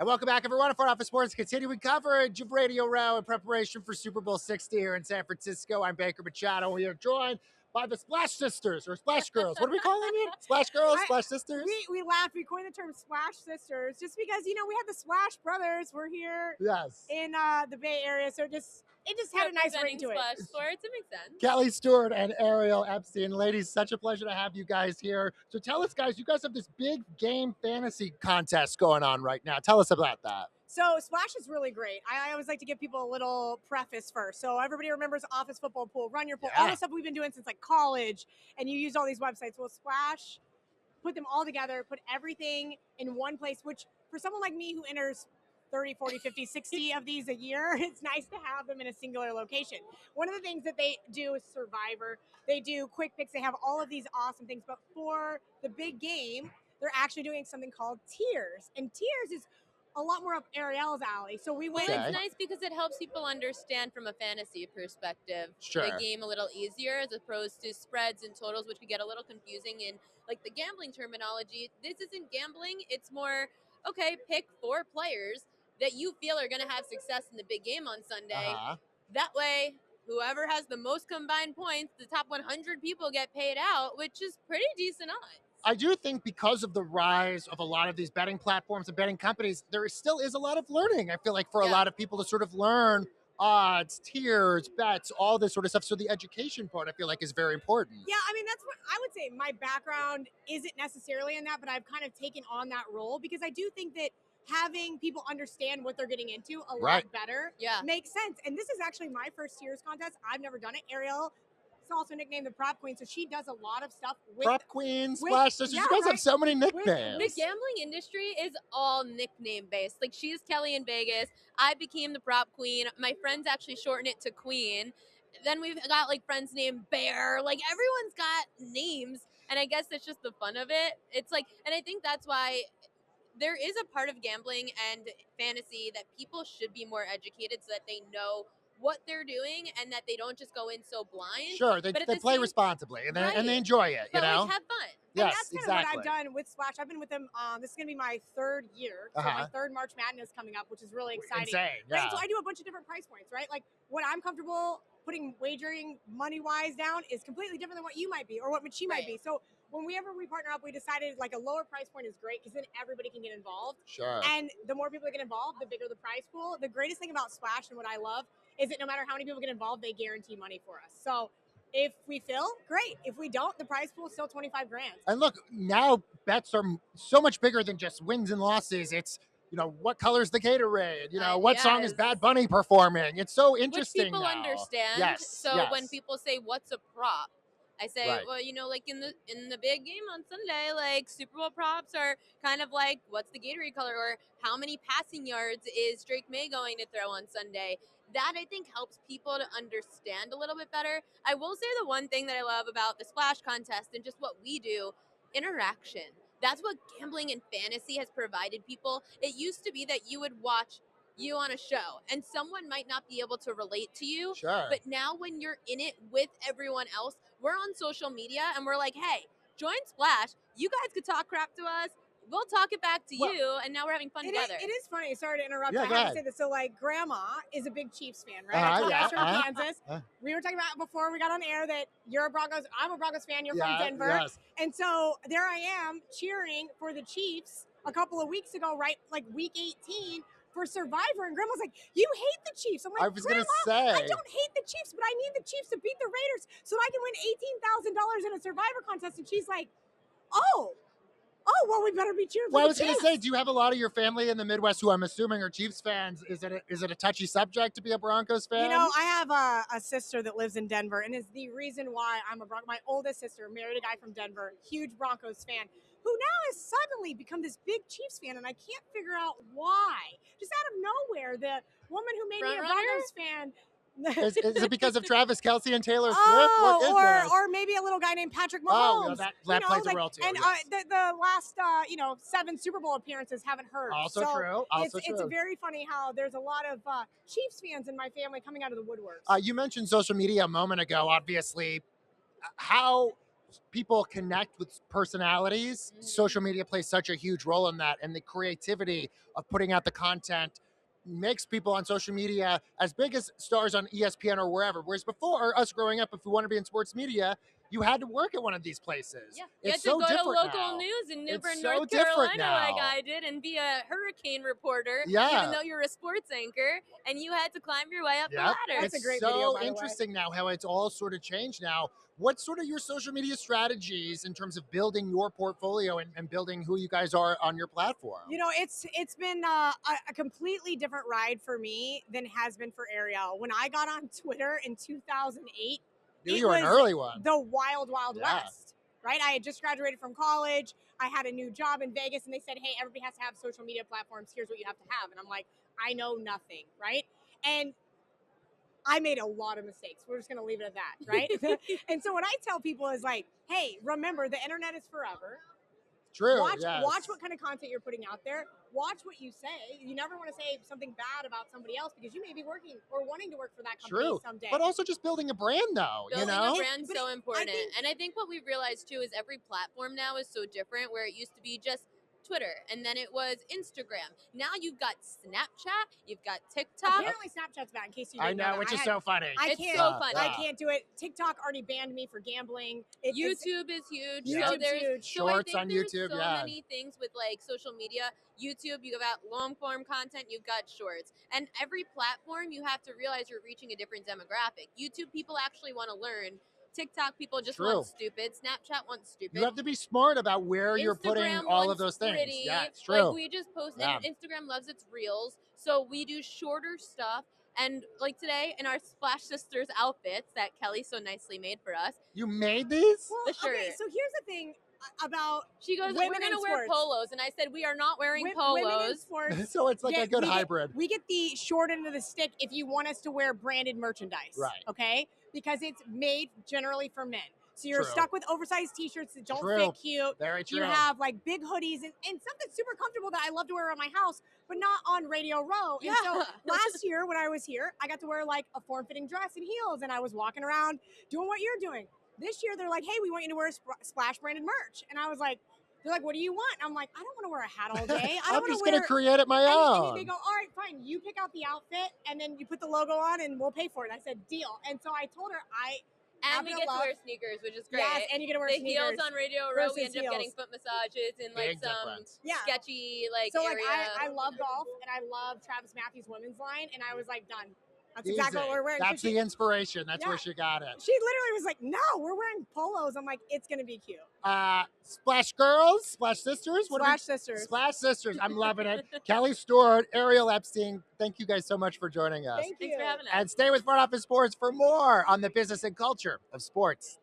And welcome back, everyone, to Front Office Sports, continuing coverage of Radio Row in preparation for Super Bowl 60 here in San Francisco. I'm Baker Machado. We are joined by the Splash Sisters, or Splash Girls. What are we calling it? Splash Girls, Splash Sisters? We laughed. We coined the term Splash Sisters just because, we had the Splash Brothers. We're here in the Bay Area, so it just had a nice ring to it. Splash Sports, it makes sense. Kelly Stewart and Ariel Epstein. Ladies, such a pleasure to have you guys here. So tell us, guys, you guys have this big game fantasy contest going on right now. Tell us about that. So Splash is really great. I always like to give people a little preface first. So everybody remembers Office Football Pool, Run Your Pool, all the stuff we've been doing since like college, and you use all these websites. Well, Splash put them all together, put everything in one place, which for someone like me who enters 30, 40, 50, 60 of these a year, it's nice to have them in a singular location. One of the things that they do is Survivor. They do Quick Picks. They have all of these awesome things. But for the big game, they're actually doing something called Tiers. And Tiers is a lot more up Ariel's alley. So we went. Well, it's nice because it helps people understand from a fantasy perspective the game a little easier as opposed to spreads and totals, which could get a little confusing in like the gambling terminology. This isn't gambling. It's more, okay, pick 4 players that you feel are going to have success in the big game on Sunday. That way, whoever has the most combined points, the top 100 people get paid out, which is pretty decent odds. I do think because of the rise of a lot of these betting platforms and betting companies, there still is a lot of learning. I feel like for a lot of people to sort of learn odds, tiers, bets, all this sort of stuff. So the education part, I feel like, is very important. Yeah, I mean, that's what I would say. My background isn't necessarily in that, but I've kind of taken on that role because I do think that having people understand what they're getting into a lot better makes sense. And this is actually my first tiers contest. I've never done it. Ariel is also nicknamed the Prop Queen, so she does a lot of stuff with Prop Queen, Splash Sisters. You guys have so many nicknames. The gambling industry is all nickname based. Like, she's Kelly in Vegas. I became the Prop Queen. My friends actually shorten it to Queen. Then we've got like friends named Bear. Like, everyone's got names, and I guess that's just the fun of it. It's like, and I think that's why there is a part of gambling and fantasy that people should be more educated so that they know what they're doing and that they don't just go in so blind. Sure, they play responsibly and they enjoy it, you know? Like, have fun. Yes, and that's kind of what I've done with Splash. I've been with them. This is going to be my 3rd year. So my 3rd March Madness coming up, which is really exciting. Insane, right? So I do a bunch of different price points, right? Like, what I'm comfortable putting wagering money-wise down is completely different than what you might be or what she might be. So whenever we partner up, we decided like a lower price point is great because then everybody can get involved. Sure. And the more people that get involved, the bigger the prize pool. The greatest thing about Splash and what I love is that no matter how many people get involved, they guarantee money for us. So if we fill, great. If we don't, the prize pool is still $25,000. And look, now bets are so much bigger than just wins and losses. It's, what color's the Gatorade? What song is Bad Bunny performing? It's so interesting. Which people understand. Yes. So when people say, what's a prop? I say, well, like in the big game on Sunday, like Super Bowl props are kind of like, what's the Gatorade color, or how many passing yards is Drake May going to throw on Sunday? That, I think, helps people to understand a little bit better. I will say the one thing that I love about the Splash contest and just what we do, interaction. That's what gambling and fantasy has provided people. It used to be that you would watch you on a show and someone might not be able to relate to you. Sure. But now when you're in it with everyone else, we're on social media and we're like, hey, join Splash. You guys could talk crap to us. We'll talk it back to you, and now we're having fun together. It is funny. Sorry to interrupt. I have to say this. So, like, Grandma is a big Chiefs fan, right? I'm from Kansas. We were talking about before we got on air that you're a Broncos. I'm a Broncos fan. You're from Denver. Yes. And so there I am cheering for the Chiefs a couple of weeks ago, right? Like week 18 for Survivor. And Grandma's like, you hate the Chiefs. I'm like, I was going to say. I don't hate the Chiefs, but I need the Chiefs to beat the Raiders so I can win $18,000 in a Survivor contest. And she's like, oh, well, we better be cheering for I was the going to say, do you have a lot of your family in the Midwest who I'm assuming are Chiefs fans? Is it a touchy subject to be a Broncos fan? I have a sister that lives in Denver, and is the reason why I'm a Broncos. My oldest sister married a guy from Denver, huge Broncos fan, who now has suddenly become this big Chiefs fan, and I can't figure out why. Just out of nowhere, the woman who made me a Broncos fan. Is it because of Travis Kelce and Taylor Swift? Or maybe a little guy named Patrick Mahomes. Oh, that plays a role too. And the last 7 Super Bowl appearances haven't hurt. Also true. It's very funny how there's a lot of Chiefs fans in my family coming out of the woodwork. You mentioned social media a moment ago. Obviously, how people connect with personalities, social media plays such a huge role in that. And the creativity of putting out the content makes people on social media as big as stars on ESPN or wherever. Whereas before, us growing up, if we want to be in sports media, you had to work at one of these places. Yeah, It's you had to so go to different local now. news in New It's Bern, so North different Carolina, like now. I did, and be a hurricane reporter, Yeah. even though you're a sports anchor, and you had to climb your way up the Yep. ladder. That's a It's great so video, by the way. interesting now how it's all sort of changed now. What's sort of your social media strategies in terms of building your portfolio and building who you guys are on your platform? You know, it's been a completely different ride for me than has been for Ariel. When I got on Twitter in 2008, You were an early one. The wild, wild Yeah. west, right? I had just graduated from college. I had a new job in Vegas, and they said, hey, everybody has to have social media platforms. Here's what you have to have. And I'm like, I know nothing, right? And I made a lot of mistakes. We're just going to leave it at that, right? And so what I tell people is like, hey, remember, the internet is forever. True. Watch yes. what kind of content you're putting out there. Watch what you say. You never want to say something bad about somebody else because you may be working or wanting to work for that company True. someday. But also just building a brand, though. Building you know, a brand But so important. think- And I think what we've realized too is every platform now is so different, where it used to be just Twitter, and then it was Instagram. Now you've got Snapchat, you've got TikTok. Apparently Snapchat's bad. In case you I didn't know, know, that. which is so funny. I It's can't. so funny. I can't do it. TikTok already banned me for gambling. YouTube is huge. Yeah. So YouTube's there's huge. So I Shorts think on there's YouTube, so yeah. many things with like social media. YouTube, you've got long form content, you've got shorts. And every platform you have to realize you're reaching a different demographic. YouTube people actually want to learn. TikTok people just True. want stupid. Snapchat wants stupid. You have to be smart about where you're putting Instagram all of wants those things. pretty. Yeah, it's true. Like we just post, Yeah. and Instagram loves its reels, so we do shorter stuff. And like today, in our Splash Sisters outfits that Kelly so nicely made for us, You made these? Well, The shirt. okay, so here's the thing about she goes, Women "We're in gonna wear sports. polos," and I said, "We are not wearing women in polos." sports. So it's like Yeah, a good we get- hybrid. We get the short end of the stick if you want us to wear branded merchandise. Right. Okay? Because it's made generally for men. So you're True. stuck with oversized t-shirts that don't True. fit cute. Very true. You have like big hoodies and something super comfortable that I love to wear around my house, but not on Radio Row. And so Yeah. last year when I was here, I got to wear like a form-fitting dress and heels, and I was walking around doing what you're doing. This year they're like, hey, we want you to wear Splash branded merch. And I was like, they're like, what do you want? And I'm like, I don't want to wear a hat all day. I I'm don't just want going to to wear. create it my And own. they go, all right, fine. You pick out the outfit, and then you put the logo on, and we'll pay for it. I said, deal. And so I told her, And we Happen to get to love- wear sneakers, which is great. yes, and you get to wear The sneakers. heels on Radio Row, we versus end up getting heels. foot massages in like Big some difference. Yeah. sketchy like So like area. I love golf, and I love Travis Matthews' women's line, and I was like, done. That's Easy. exactly what we're wearing. That's So the inspiration. That's Yeah. where she got it. she literally was like, no, we're wearing polos. I'm like, it's gonna be cute. Splash Girls, Splash Sisters. What are we- Splash Sisters. Splash Sisters. I'm loving it. Kelly Stewart, Ariel Epstein, thank you guys so much for joining us. Thank you. Thanks for having us. And stay with Front Office Sports for more on the business and culture of sports.